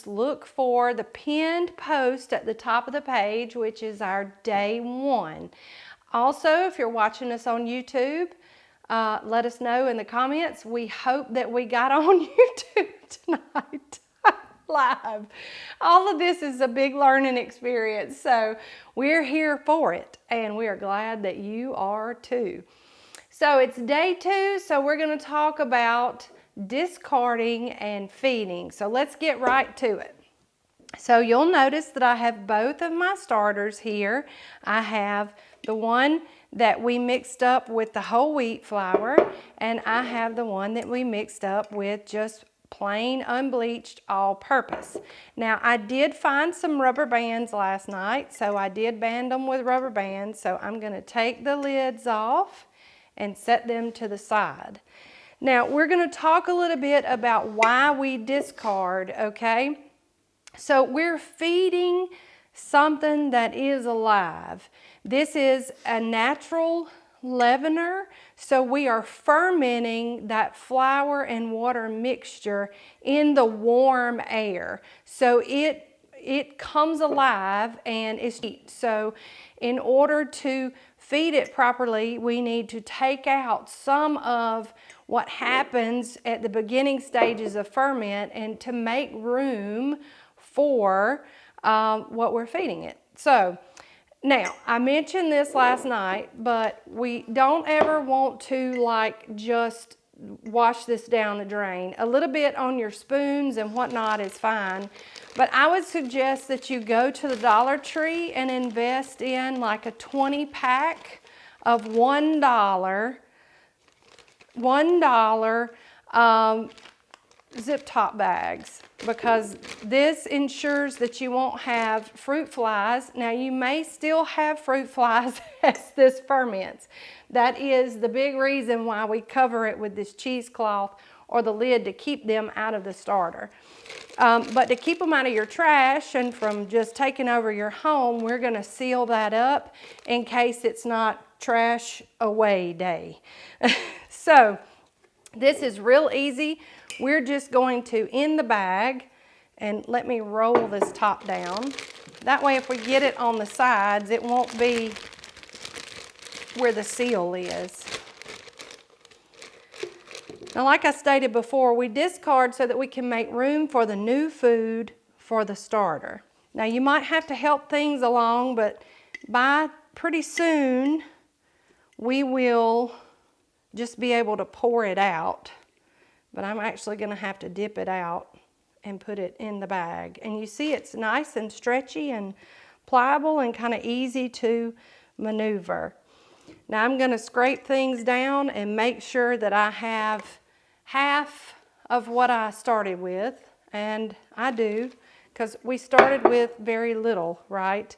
just look for the pinned post at the top of the page, which is our day 1. Also, if you're watching us on YouTube, let us know in the comments. We hope that we got on YouTube tonight live. All of this is a big learning experience, so we're here for it, and we are glad that you are too. So it's day 2, so we're going to talk about discarding and feeding. So let's get right to it. So you'll notice that I have both of my starters here. I have the one that we mixed up with the whole wheat flour, and I have the one that we mixed up with just plain unbleached all-purpose. Now I did find some rubber bands last night, so I did band them with rubber bands. So I'm going to take the lids off and set them to the side. Now we're going to talk a little bit about why we discard, okay? So we're feeding something that is alive. This is a natural leavener, so we are fermenting that flour and water mixture in the warm air. So it comes alive and is heat. So in order to feed it properly, we need to take out some of what happens at the beginning stages of ferment and to make room for what we're feeding it. So now, I mentioned this last night, but we don't ever want to like just wash this down the drain. A little bit on your spoons and whatnot is fine, but I would suggest that you go to the Dollar Tree and invest in like a 20 pack of $1 zip top bags, because this ensures that you won't have fruit flies. Now you may still have fruit flies as this ferments. That is the big reason why we cover it with this cheesecloth or the lid, to keep them out of the starter. But to keep them out of your trash and from just taking over your home, we're going to seal that up in case it's not trash away day. So this is real easy. We're just going to, in the bag, and let me roll this top down. That way if we get it on the sides, it won't be where the seal is. Now, like I stated before, we discard so that we can make room for the new food for the starter. Now, you might have to help things along, but by pretty soon, we will just be able to pour it out. But I'm actually going to have to dip it out and put it in the bag. And you see it's nice and stretchy and pliable and kind of easy to maneuver. Now I'm going to scrape things down and make sure that I have half of what I started with. And I do, because we started with very little, right?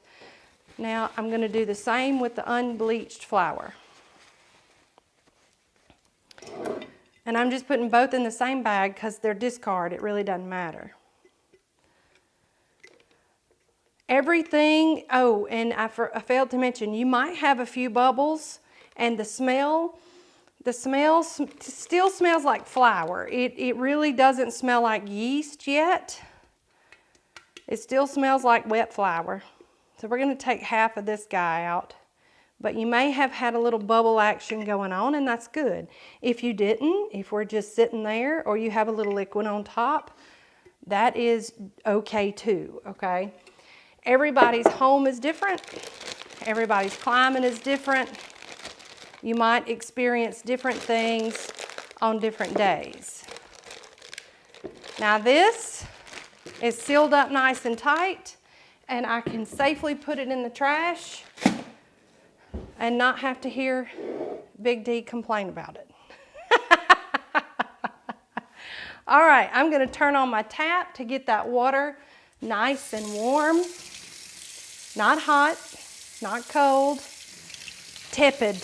Now I'm going to do the same with the unbleached flour. And I'm just putting both in the same bag because they're discard. It really doesn't matter. Everything, oh, and I failed to mention, you might have a few bubbles, and the smell still smells like flour. It really doesn't smell like yeast yet. It still smells like wet flour. So we're going to take half of this guy out. But you may have had a little bubble action going on, and that's good. If you didn't, if we're just sitting there, or you have a little liquid on top, that is okay too, okay? Everybody's home is different. Everybody's climate is different. You might experience different things on different days. Now this is sealed up nice and tight, and I can safely put it in the trash and not have to hear Big D complain about it. All right, I'm going to turn on my tap to get that water nice and warm. Not hot, not cold, tepid.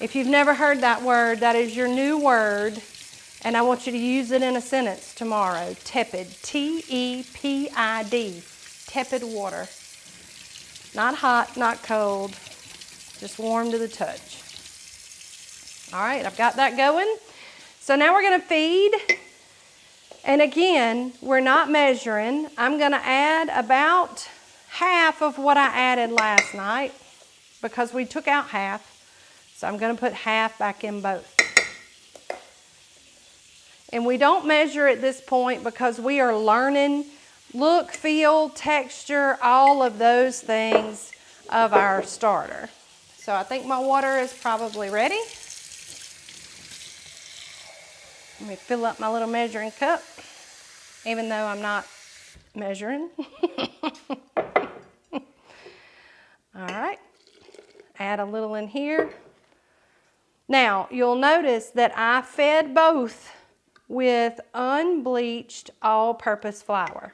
If you've never heard that word, that is your new word, and I want you to use it in a sentence tomorrow. Tepid, T-E-P-I-D, tepid water. Not hot, not cold. Just warm to the touch. All right, I've got that going. So now we're going to feed. And again, we're not measuring. I'm going to add about half of what I added last night because we took out half. So I'm going to put half back in both. And we don't measure at this point because we are learning look, feel, texture, all of those things of our starter. So I think my water is probably ready. Let me fill up my little measuring cup, even though I'm not measuring. All right, add a little in here. Now, you'll notice that I fed both with unbleached all-purpose flour.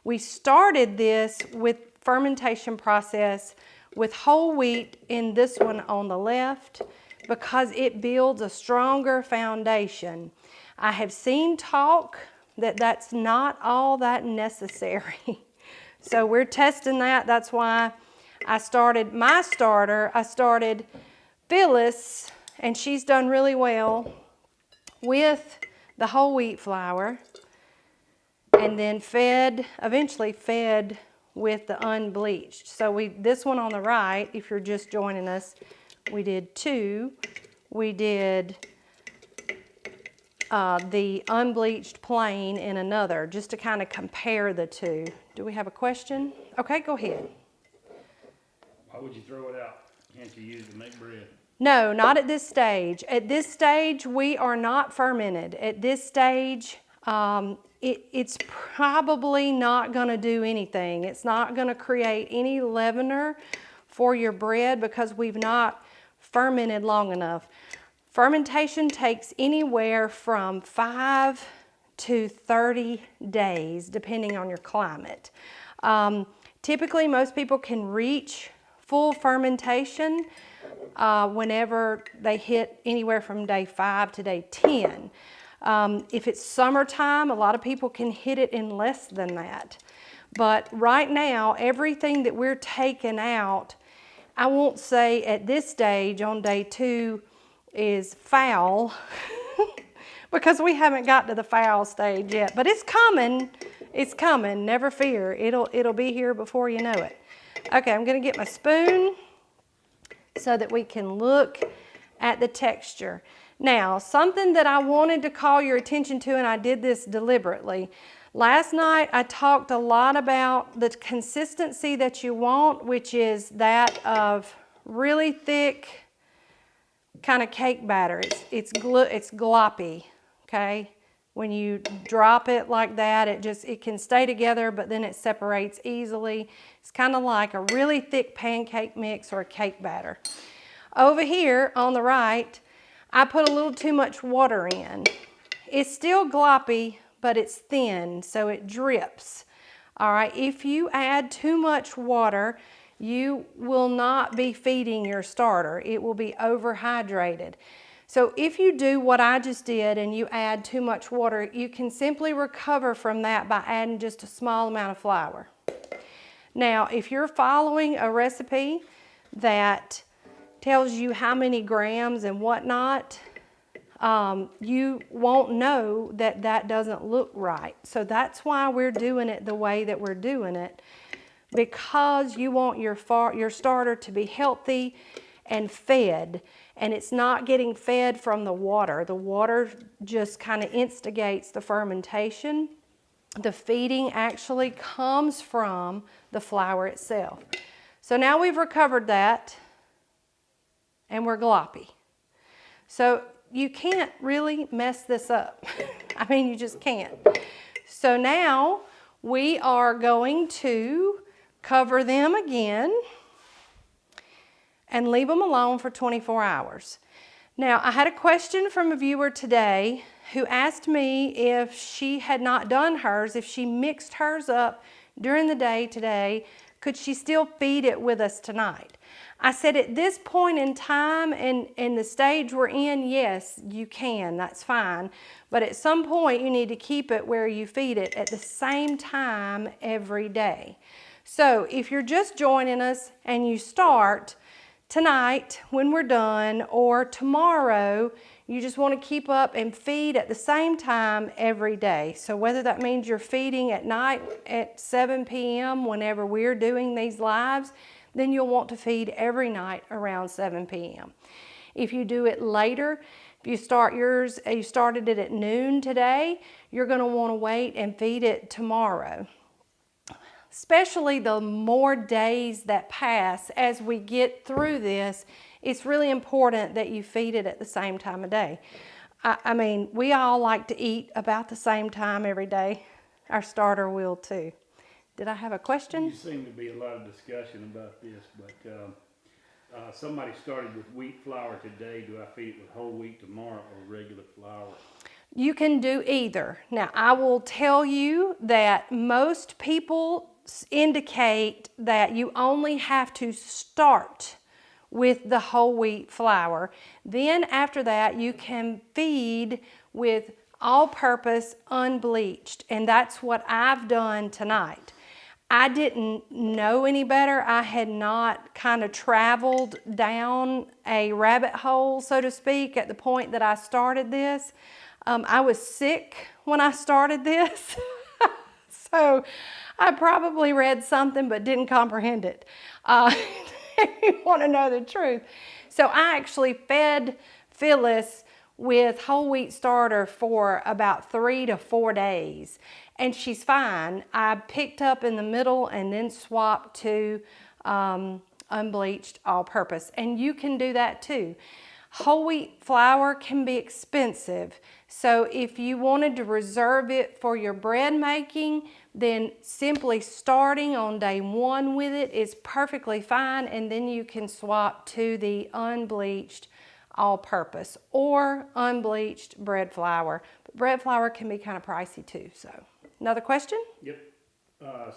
We started this with fermentation process with whole wheat in this one on the left because it builds a stronger foundation. I have seen talk that that's not all that necessary. So we're testing that. That's why I started my starter. I started Phyllis, and she's done really well with the whole wheat flour, and then eventually fed with the unbleached. So this one on the right, if you're just joining us, we did 2. We did the unbleached plain in another, just to kind of compare the two. Do we have a question? Okay, go ahead. Why would you throw it out? Can't you use it to make bread? No, not at this stage. At this stage, we are not fermented. At this stage, it's probably not going to do anything. It's not going to create any leavener for your bread because we've not fermented long enough. Fermentation takes anywhere from 5 to 30 days, depending on your climate. Typically, most people can reach full fermentation whenever they hit anywhere from day 5 to day 10. If it's summertime, a lot of people can hit it in less than that. But right now, everything that we're taking out, I won't say at this stage on day 2 is foul because we haven't got to the foul stage yet, but it's coming. It's coming, never fear. It'll be here before you know it. Okay, I'm gonna get my spoon so that we can look at the texture. Now, something that I wanted to call your attention to, and I did this deliberately. Last night, I talked a lot about the consistency that you want, which is that of really thick kind of cake batter. It's gloppy, okay? When you drop it like that, it can stay together, but then it separates easily. It's kind of like a really thick pancake mix or a cake batter. Over here on the right, I put a little too much water in. It's still gloppy, but it's thin, so it drips. All right, if you add too much water, you will not be feeding your starter. It will be overhydrated. So if you do what I just did and you add too much water, you can simply recover from that by adding just a small amount of flour. Now, if you're following a recipe that tells you how many grams and whatnot, you won't know that that doesn't look right. So that's why we're doing it the way that we're doing it, because you want your starter to be healthy and fed, and it's not getting fed from the water. The water just kind of instigates the fermentation. The feeding actually comes from the flour itself. So now we've recovered that, and we're gloppy. So you can't really mess this up. I mean, you just can't. So now we are going to cover them again and leave them alone for 24 hours. Now, I had a question from a viewer today who asked me if she had not done hers, if she mixed hers up during the day today, could she still feed it with us tonight? I said at this point in time and the stage we're in, yes, you can, that's fine. But at some point you need to keep it where you feed it at the same time every day. So if you're just joining us and you start, tonight when we're done, or tomorrow, you just want to keep up and feed at the same time every day. So whether that means you're feeding at night at 7 p.m. whenever we're doing these lives, then you'll want to feed every night around 7 p.m. If you do it later, if you started it at noon today, you're going to want to wait and feed it tomorrow. Especially the more days that pass as we get through this, it's really important that you feed it at the same time of day. I mean, we all like to eat about the same time every day. Our starter will too. Did I have a question? There seem to be a lot of discussion about this, but somebody started with wheat flour today. Do I feed it with whole wheat tomorrow or regular flour? You can do either. Now, I will tell you that most people indicate that you only have to start with the whole wheat flour. Then after that, you can feed with all-purpose unbleached, and that's what I've done tonight. I didn't know any better. I had not kind of traveled down a rabbit hole, so to speak, at the point that I started this. I was sick when I started this, so I probably read something but didn't comprehend it. If you want to know the truth. So I actually fed Phyllis with whole wheat starter for about 3 to 4 days, and she's fine. I picked up in the middle and then swapped to unbleached all-purpose, and you can do that too. Whole wheat flour can be expensive, so if you wanted to reserve it for your bread making, then simply starting on day 1 with it is perfectly fine, and then you can swap to the unbleached all-purpose or unbleached bread flour. But bread flour can be kind of pricey too. So, another question? Yep.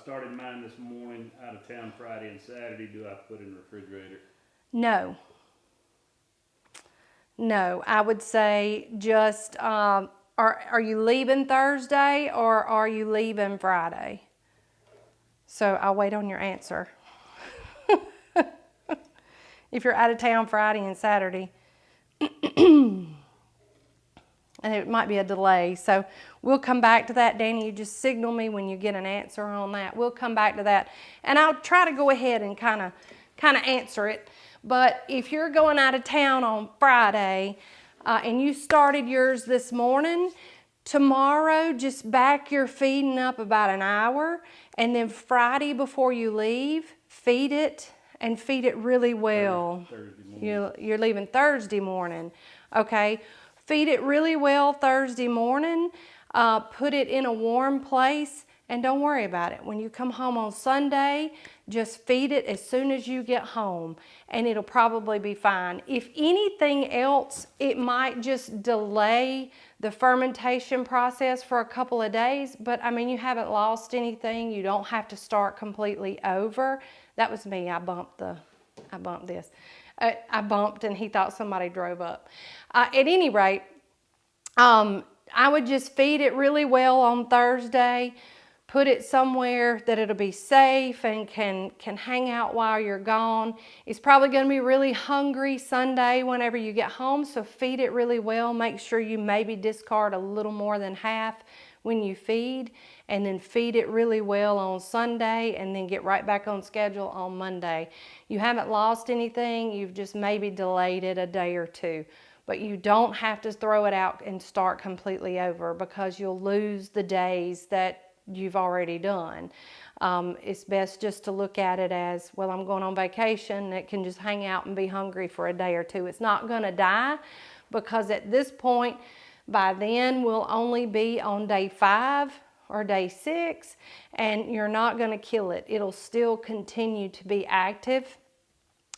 Started mine this morning, out of town Friday and Saturday. Do I put in the refrigerator? No. No, I would say just, are you leaving Thursday or are you leaving Friday? So I'll wait on your answer. If you're out of town Friday and Saturday, and it might be a delay. So we'll come back to that. Danny, you just signal me when you get an answer on that. We'll come back to that. And I'll try to go ahead and kind of answer it. But if you're going out of town on Friday and you started yours this morning, tomorrow just back your feeding up about an hour, and then Friday before you leave, feed it and feed it really well. You're leaving Thursday morning, okay? Feed it really well Thursday morning, put it in a warm place, and don't worry about it. When you come home on Sunday, just feed it as soon as you get home, and it'll probably be fine. If anything else, it might just delay the fermentation process for a couple of days, but I mean, you haven't lost anything. You don't have to start completely over. That was me. I bumped this. I bumped and he thought somebody drove up. At any rate, I would just feed it really well on Thursday. Put it somewhere that it'll be safe and can hang out while you're gone. It's probably going to be really hungry Sunday whenever you get home, so feed it really well. Make sure you maybe discard a little more than half when you feed, and then feed it really well on Sunday, and then get right back on schedule on Monday. You haven't lost anything. You've just maybe delayed it a day or two. But you don't have to throw it out and start completely over, because you'll lose the days that you've already done. It's best just to look at it as, well, I'm going on vacation. It can just hang out and be hungry for a day or two. It's not going to die, because at this point, by then, we'll only be on day 5 or day 6, and you're not going to kill it. It'll still continue to be active.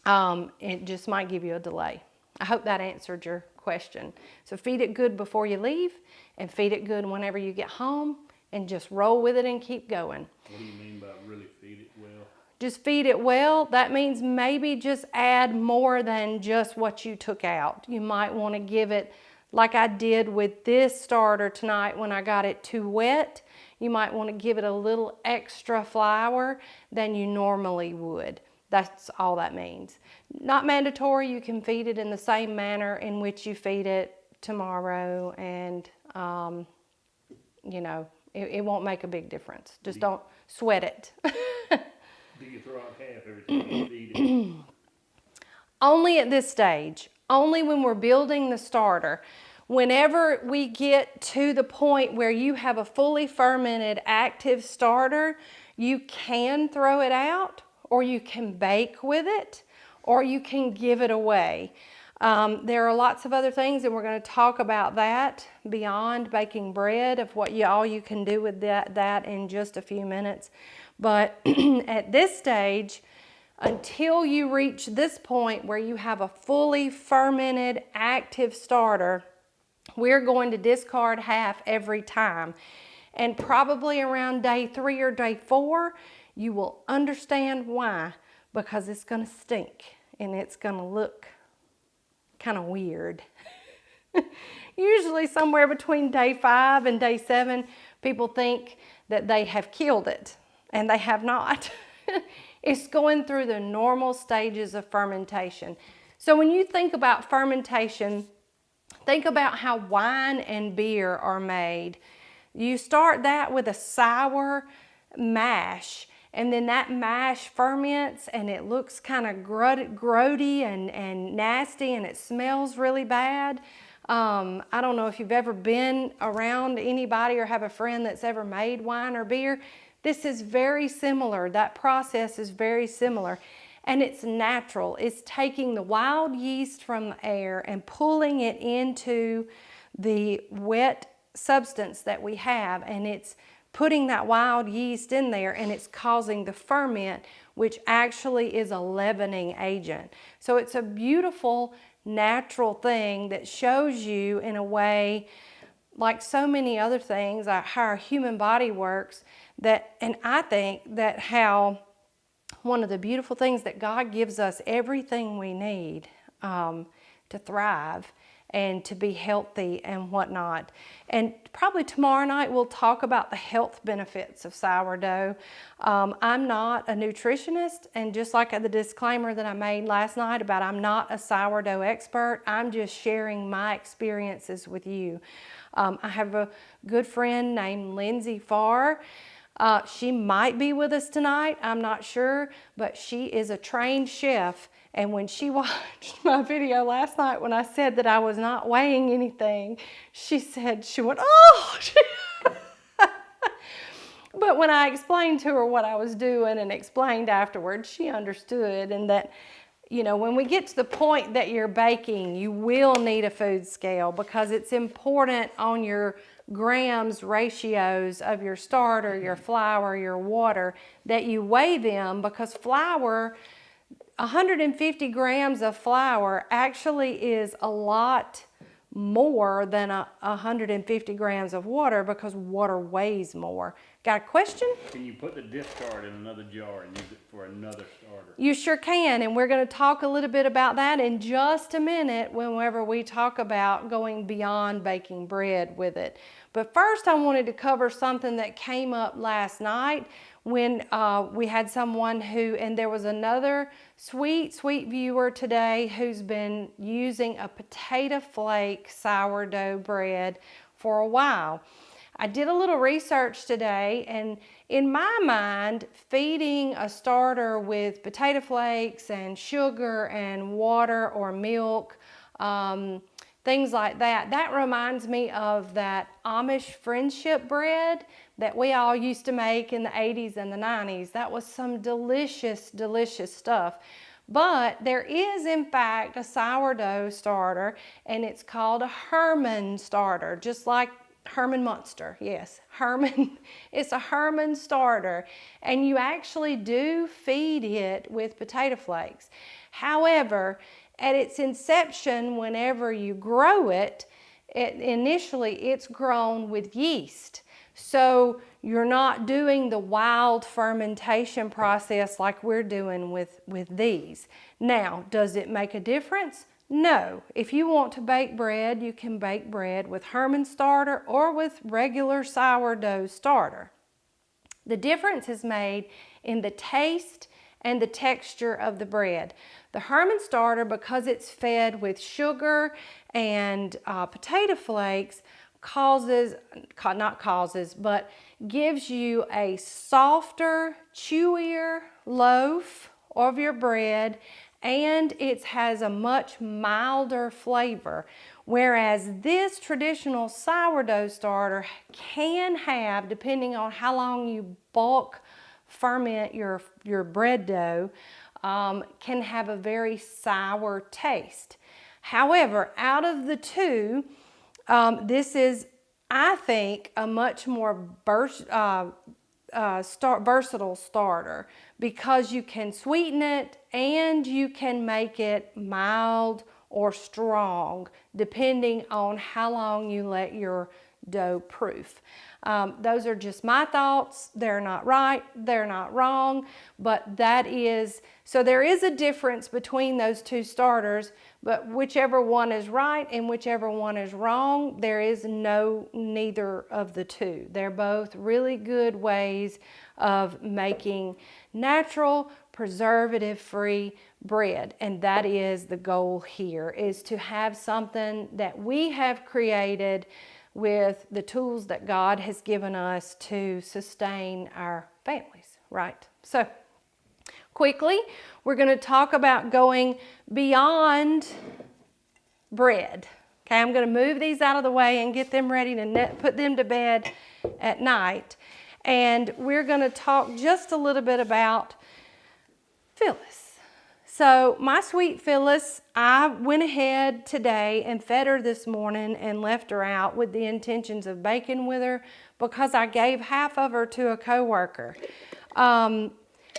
It just might give you a delay. I hope that answered your question. So feed it good before you leave, and feed it good whenever you get home, and just roll with it and keep going. What do you mean by really feed it well? Just feed it well. That means maybe just add more than just what you took out. You might want to give it, like I did with this starter tonight when I got it too wet, you might want to give it a little extra flour than you normally would. That's all that means. Not mandatory. You can feed it in the same manner in which you feed it tomorrow, and you know, it won't make a big difference. Just don't sweat it. Do you throw out half every time you feed it? Only at this stage, only when we're building the starter. Whenever we get to the point where you have a fully fermented active starter, you can throw it out, or you can bake with it, or you can give it away. There are lots of other things, and we're going to talk about that beyond baking bread, of what all you can do with that in just a few minutes. But at this stage, until you reach this point where you have a fully fermented active starter, we're going to discard half every time. And probably around day 3 or day 4, you will understand why. Because it's going to stink and it's going to look kind of weird. Usually somewhere between day 5 and day 7, people think that they have killed it, and they have not. It's going through the normal stages of fermentation. So when you think about fermentation, think about how wine and beer are made. You start that with a sour mash, and then that mash ferments, and it looks kind of grody and nasty, and it smells really bad. I don't know if you've ever been around anybody or have a friend that's ever made wine or beer. This is very similar. That process is very similar. And it's natural. It's taking the wild yeast from the air and pulling it into the wet substance that we have, and it's putting that wild yeast in there, and it's causing the ferment, which actually is a leavening agent. So it's a beautiful natural thing that shows you, in a way, like so many other things, how our human body works, and I think that how one of the beautiful things that God gives us everything we need to thrive and to be healthy and whatnot. And probably tomorrow night we'll talk about the health benefits of sourdough. I'm not a nutritionist, and just like the disclaimer that I made last night about I'm not a sourdough expert, I'm just sharing my experiences with you. I have a good friend named Lindsay Farr. She might be with us tonight, I'm not sure, but she is a trained chef. And when she watched my video last night when I said that I was not weighing anything, she went, oh! But when I explained to her what I was doing and explained afterwards, she understood. And that, you know, when we get to the point that you're baking, you will need a food scale, because it's important on your grams ratios of your starter, your flour, your water, that you weigh them, because flour, 150 grams of flour actually is a lot more than 150 grams of water, because water weighs more. Got a question? Can you put the discard in another jar and use it for another starter? You sure can, and we're going to talk a little bit about that in just a minute whenever we talk about going beyond baking bread with it. But first, I wanted to cover something that came up last night when we had someone and there was another sweet viewer today who's been using a potato flake sourdough bread for a while. I did a little research today, and in my mind, feeding a starter with potato flakes and sugar and water or milk, things like that, that reminds me of that Amish friendship bread that we all used to make in the 80s and the 90s. That was some delicious stuff. But there is, in fact, a sourdough starter, and it's called a Herman starter, just like Herman Munster. Yes, Herman. It's a Herman starter, and you actually do feed it with potato flakes. However, at its inception, whenever you grow it, initially it's grown with yeast. So you're not doing the wild fermentation process like we're doing with these. Now, does it make a difference? No. If you want to bake bread, you can bake bread with Herman starter or with regular sourdough starter. The difference is made in the taste and the texture of the bread. The Herman starter, because it's fed with sugar and potato flakes, but gives you a softer, chewier loaf of your bread, and it has a much milder flavor. Whereas this traditional sourdough starter can have, depending on how long you bulk ferment your bread dough, can have a very sour taste. However, out of the two, this is, I think, a much more versatile starter, because you can sweeten it and you can make it mild or strong depending on how long you let your dough proof. Those are just my thoughts. They're not right, they're not wrong, but that is, so there is a difference between those two starters, but whichever one is right and whichever one is wrong, there is neither of the two. They're both really good ways of making natural, preservative-free bread, and that is the goal here, is to have something that we have created with the tools that God has given us to sustain our families, right? So quickly, we're going to talk about going beyond bread. Okay, I'm going to move these out of the way and get them ready to put them to bed at night. And we're going to talk just a little bit about Phyllis. So my sweet Phyllis, I went ahead today and fed her this morning and left her out with the intentions of baking with her, because I gave half of her to a coworker.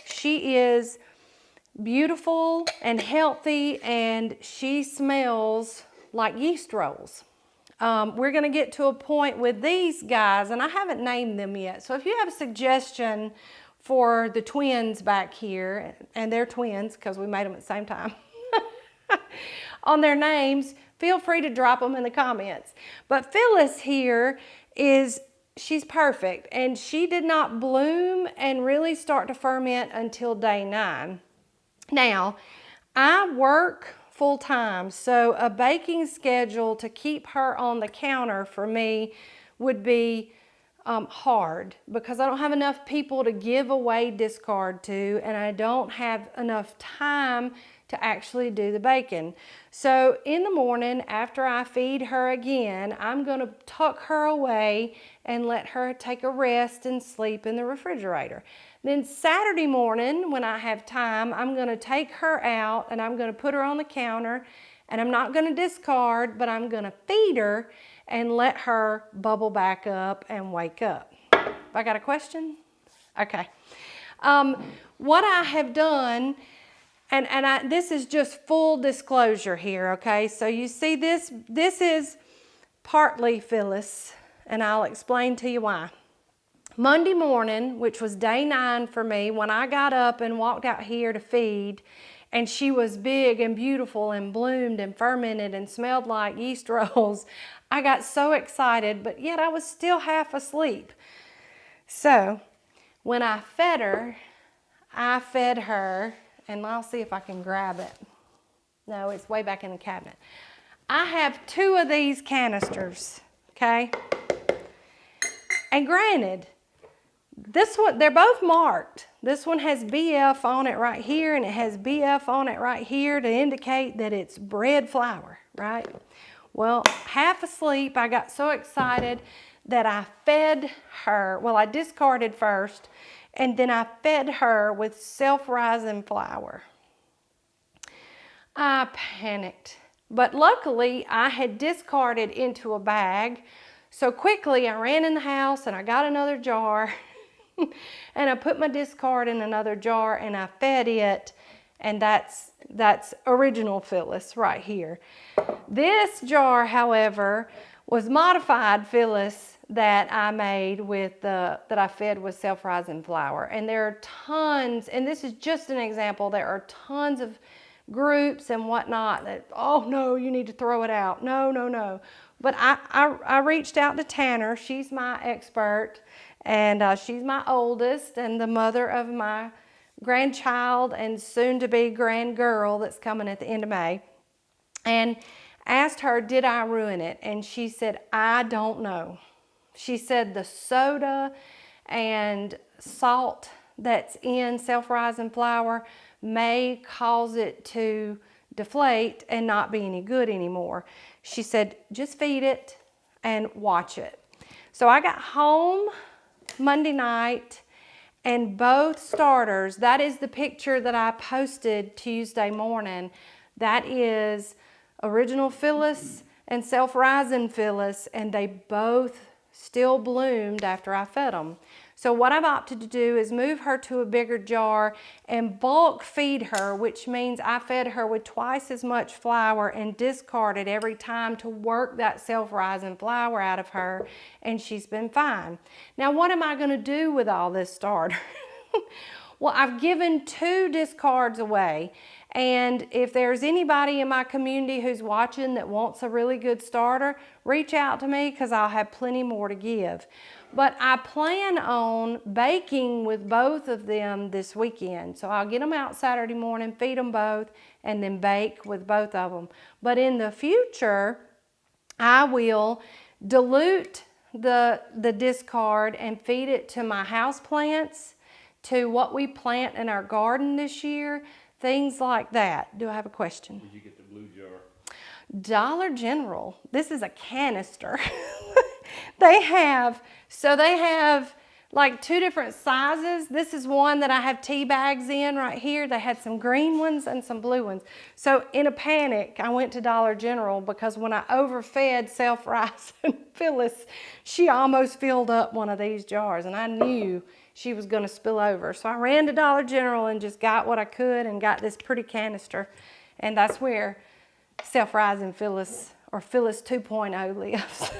She is beautiful and healthy, and she smells like yeast rolls. We're going to get to a point with these guys, and I haven't named them yet. So if you have a suggestion for the twins back here, and they're twins because we made them at the same time, on their names, feel free to drop them in the comments. But Phyllis here she's perfect, and she did not bloom and really start to ferment until day 9. Now, I work full time, so a baking schedule to keep her on the counter for me would be hard, because I don't have enough people to give away discard to, and I don't have enough time to actually do the baking. So in the morning, after I feed her again, I'm going to tuck her away and let her take a rest and sleep in the refrigerator. Then Saturday morning, when I have time, I'm going to take her out and I'm going to put her on the counter, and I'm not going to discard, but I'm going to feed her and let her bubble back up and wake up. I got a question? Okay. What I have done, and this is just full disclosure here, okay? So you see this is partly Phyllis, and I'll explain to you why. Monday morning, which was day 9 for me, when I got up and walked out here to feed, and she was big and beautiful and bloomed and fermented and smelled like yeast rolls, I got so excited, but yet I was still half asleep. So when I fed her, and I'll see if I can grab it. No, it's way back in the cabinet. I have 2 of these canisters, okay? And granted, this one, they're both marked. This one has BF on it right here, and it has BF on it right here to indicate that it's bread flour, right? Well, half asleep, I got so excited that I fed her. Well, I discarded first, and then I fed her with self-rising flour. I panicked, but luckily I had discarded into a bag. So quickly I ran in the house and I got another jar and I put my discard in another jar and I fed it, and that's original Phyllis right here. This jar, however, was modified Phyllis that I made with that I fed with self-rising flour. And there are tons, and this is just an example, there are tons of groups and whatnot that, oh no, you need to throw it out. No. But I reached out to Tanner. She's my expert, and she's my oldest and the mother of my grandchild and soon to be grandgirl that's coming at the end of May, and asked her, did I ruin it? And she said, I don't know. She said the soda and salt that's in self-rising flour may cause it to deflate and not be any good anymore. She said, just feed it and watch it. So I got home Monday night, and both starters, that is the picture that I posted Tuesday morning. That is original Phyllis and self-rising Phyllis, and they both still bloomed after I fed them. So what I've opted to do is move her to a bigger jar and bulk feed her, which means I fed her with twice as much flour and discarded every time to work that self-rising flour out of her, and she's been fine. Now, what am I going to do with all this starter? Well, I've given 2 discards away, and if there's anybody in my community who's watching that wants a really good starter, reach out to me because I'll have plenty more to give. But I plan on baking with both of them this weekend. So I'll get them out Saturday morning, feed them both, and then bake with both of them. But in the future, I will dilute the discard and feed it to my house plants, to what we plant in our garden this year, things like that. Do I have a question? Did you get the blue jar? Dollar General. This is a canister. They have like 2 different sizes. This is one that I have tea bags in right here. They had some green ones and some blue ones. So in a panic, I went to Dollar General because when I overfed self-rising Phyllis, she almost filled up one of these jars, and I knew she was going to spill over. So I ran to Dollar General and just got what I could and got this pretty canister, and that's where self-rising Phyllis, or Phyllis 2.0 lives.